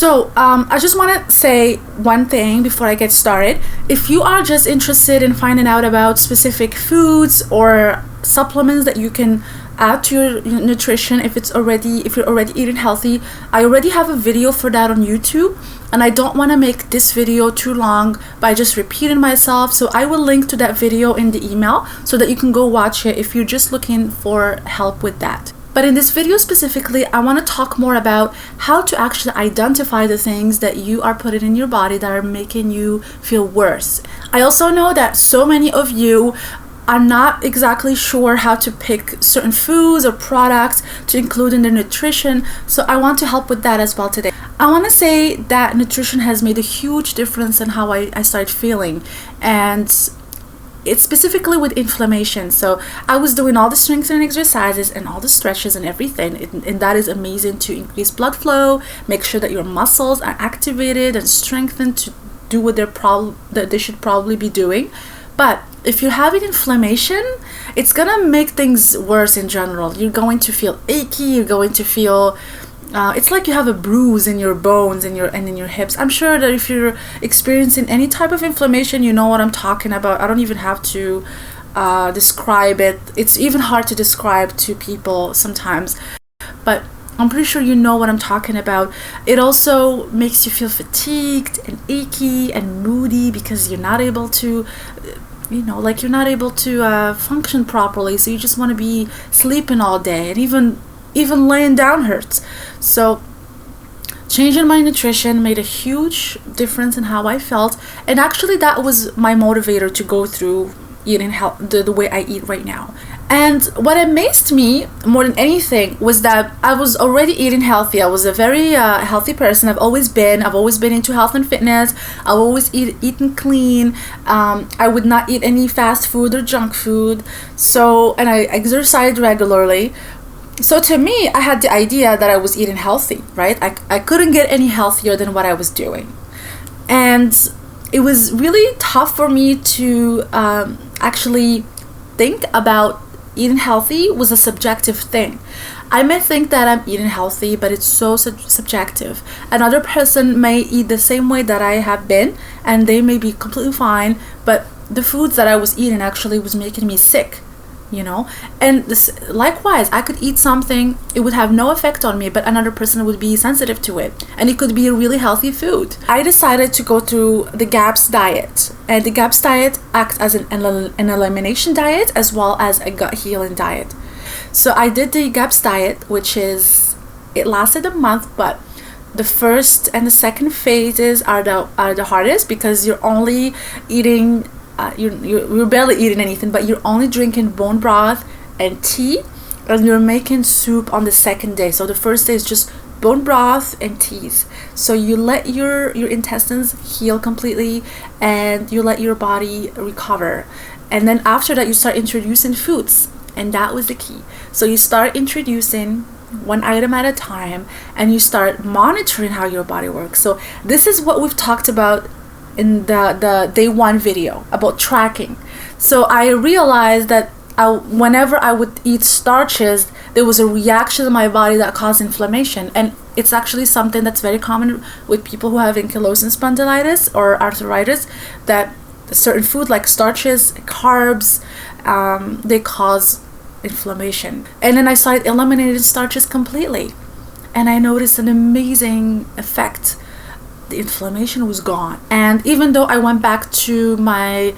I just want to say one thing before I get started. If you are just interested in finding out about specific foods or supplements that you can add to your nutrition, if you're already eating healthy, I already have a video for that on YouTube, and I don't want to make this video too long by just repeating myself. So I will link to that video in the email so that you can go watch it if you're just looking for help with that. But in this video specifically, I want to talk more about how to actually identify the things that you are putting in your body that are making you feel worse. I also know that so many of you are not exactly sure how to pick certain foods or products to include in their nutrition, so I want to help with that as well today. I want to say that nutrition has made a huge difference in how I started feeling, and it's specifically with inflammation. So I was doing all the strengthening exercises and all the stretches and everything, and that is amazing to increase blood flow, make sure that your muscles are activated and strengthened to do what they should probably be doing. But if you're having inflammation, it's gonna make things worse in general. You're going to feel achy, you're going to feel it's like you have a bruise in your bones and in your hips. I'm sure that if you're experiencing any type of inflammation, you know what I'm talking about. I don't even have to describe it. It's even hard to describe to people sometimes, but I'm pretty sure you know what I'm talking about. It also makes you feel fatigued and achy and moody because you're not able to function properly. So you just want to be sleeping all day, and even laying down hurts. So changing my nutrition made a huge difference in how I felt, and actually that was my motivator to go through eating the way I eat right now. And what amazed me more than anything was that I was already eating healthy. I was a very healthy person. I've always been into health and fitness. I've always eaten clean. I would not eat any fast food or junk food. And I exercised regularly. So to me, I had the idea that I was eating healthy, right? I couldn't get any healthier than what I was doing. And it was really tough for me to actually think about eating healthy was a subjective thing. I may think that I'm eating healthy, but it's so subjective. Another person may eat the same way that I have been, and they may be completely fine, but the foods that I was eating actually was making me sick. And likewise, I could eat something, it would have no effect on me, but another person would be sensitive to it, and it could be a really healthy food. I decided to go through the GAPS diet, and the GAPS diet acts as an elimination diet as well as a gut healing diet. So I did the GAPS diet, it lasted a month, but the first and the second phases are the hardest, because you're only eating you're barely eating anything, but you're only drinking bone broth and tea, and you're making soup on the second day. So the first day is just bone broth and teas. So you let your intestines heal completely, and you let your body recover. And then after that, you start introducing foods, and that was the key. So you start introducing one item at a time, and you start monitoring how your body works. So this is what we've talked about in the day one video about tracking. So I realized that whenever I would eat starches, there was a reaction in my body that caused inflammation, and it's actually something that's very common with people who have ankylosing spondylitis or arthritis, that certain food like starches, carbs, they cause inflammation. And then I started eliminating starches completely, and I noticed an amazing effect. The inflammation was gone. And even though I went back to I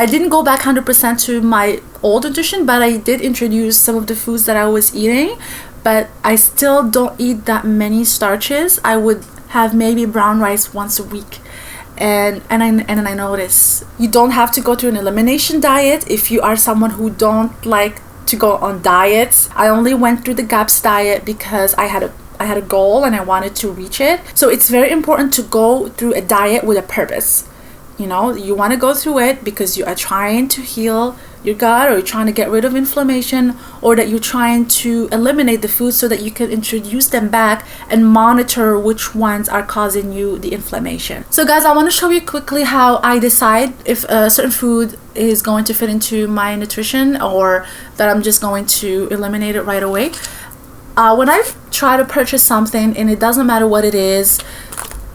didn't go back 100% to my old nutrition, but I did introduce some of the foods that I was eating, but I still don't eat that many starches. I would have maybe brown rice once a week. And then I noticed you don't have to go through an elimination diet if you are someone who don't like to go on diets. I only went through the GAPS diet because I had a goal and I wanted to reach it. So it's very important to go through a diet with a purpose. You want to go through it because you are trying to heal your gut, or you're trying to get rid of inflammation, or that you're trying to eliminate the foods so that you can introduce them back and monitor which ones are causing you the inflammation. So guys, I want to show you quickly how I decide if a certain food is going to fit into my nutrition, or that I'm just going to eliminate it right away. When I try to purchase something and it doesn't matter what it is,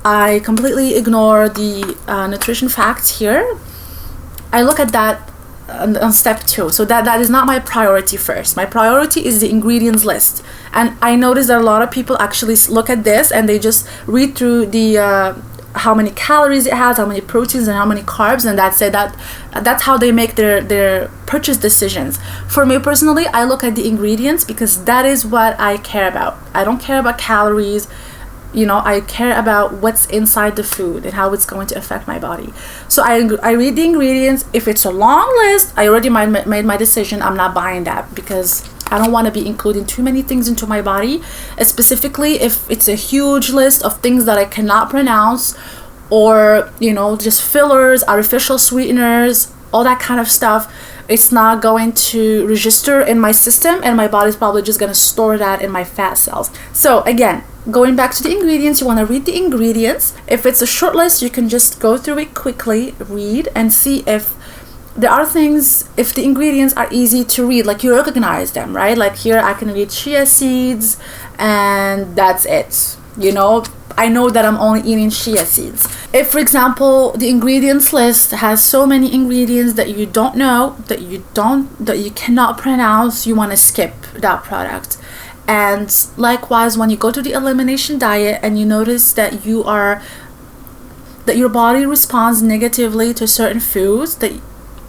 I completely ignore the nutrition facts here. I look at that on step 2. So that is not my priority first. My priority is the ingredients list. And I notice that a lot of people actually look at this and they just read through the how many calories it has, how many proteins, and how many carbs, and that's how they make their purchase decisions. For me personally, I look at the ingredients because that is what I care about. I don't care about calories. I care about what's inside the food and how it's going to affect my body. So I read the ingredients. If it's a long list, I already made my decision. I'm not buying that because I don't want to be including too many things into my body, specifically if it's a huge list of things that I cannot pronounce, or just fillers, artificial sweeteners, all that kind of stuff. It's not going to register in my system, and my body's probably just going to store that in my fat cells. So again, going back to the ingredients, you want to read the ingredients. If it's a short list, you can just go through it quickly, read, and see if there are things, if the ingredients are easy to read, like you recognize them, right? Like here I can read chia seeds and that's it. I know that I'm only eating chia seeds. If, for example, the ingredients list has so many ingredients that you don't know, that you cannot pronounce, you want to skip that product. And likewise, when you go to the elimination diet and you notice that your body responds negatively to certain foods, that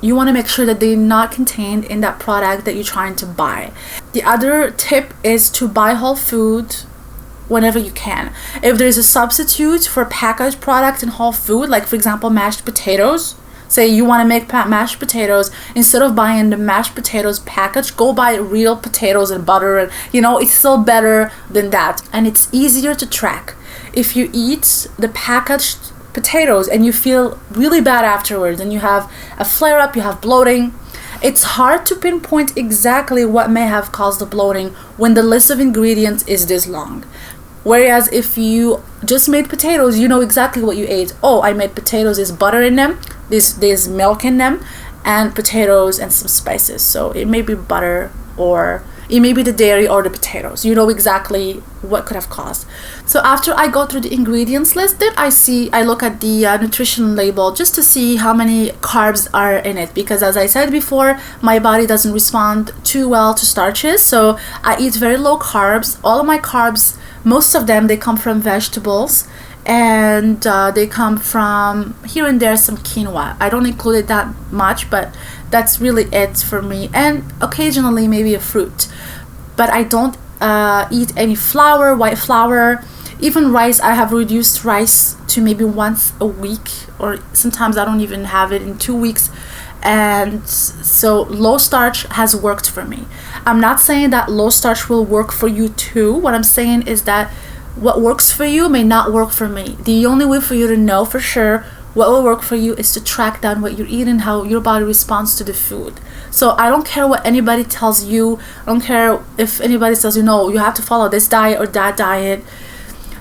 you want to make sure that they're not contained in that product that you're trying to buy. The other tip is to buy whole food whenever you can. If there's a substitute for packaged product in whole food, like for example mashed potatoes, say you want to make mashed potatoes, instead of buying the mashed potatoes packaged, go buy real potatoes and butter, and it's still better than that, and it's easier to track. If you eat the packaged potatoes and you feel really bad afterwards and you have a flare-up, you have bloating, it's hard to pinpoint exactly what may have caused the bloating when the list of ingredients is this long. Whereas if you just made potatoes, you know exactly what you ate. Oh, I made potatoes, there's butter in them, there's milk in them, and potatoes and some spices. So it may be butter, or it may be the dairy or the potatoes. You know exactly what could have caused. So after I go through the ingredients list, then I look at the nutrition label just to see how many carbs are in it, because as I said before, my body doesn't respond too well to starches. So I eat very low carbs. All of my carbs, most of them, they come from vegetables, and they come from here and there some quinoa. I don't include it that much, but that's really it for me, and occasionally maybe a fruit. But I don't eat any flour, white flour, even rice. I have reduced rice to maybe once a week, or sometimes I don't even have it in 2 weeks. And so low starch has worked for me. I'm not saying that low starch will work for you too. What I'm saying is that what works for you may not work for me. The only way for you to know for sure what will work for you is to track down what you're eating, how your body responds to the food. So I don't care what anybody tells you. I don't care if anybody tells you, no, you have to follow this diet or that diet.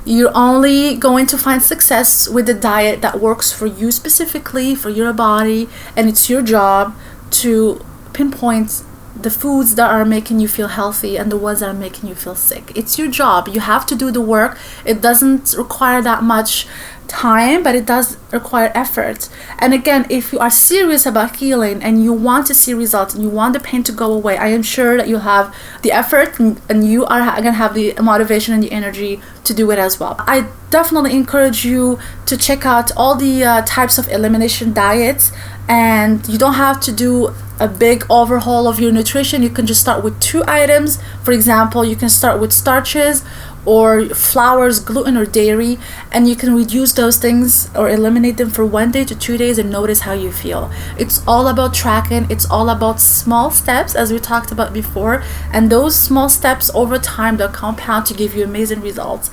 You're only going to find success with the diet that works for you specifically, for your body, and it's your job to pinpoint the foods that are making you feel healthy and the ones that are making you feel sick. It's your job. You have to do the work. It doesn't require that much time, but it does require effort. And again, if you are serious about healing and you want to see results and you want the pain to go away, I am sure that you'll have the effort and you are going to have the motivation and the energy to do it as well. I definitely encourage you to check out all the types of elimination diets, and you don't have to do a big overhaul of your nutrition. You can just start with 2 items. For example, you can start with starches or flours, gluten, or dairy, and you can reduce those things or eliminate them for 1 day to 2 days and notice how you feel. It's all about tracking. It's all about small steps, as we talked about before, and those small steps over time, they'll compound to give you amazing results.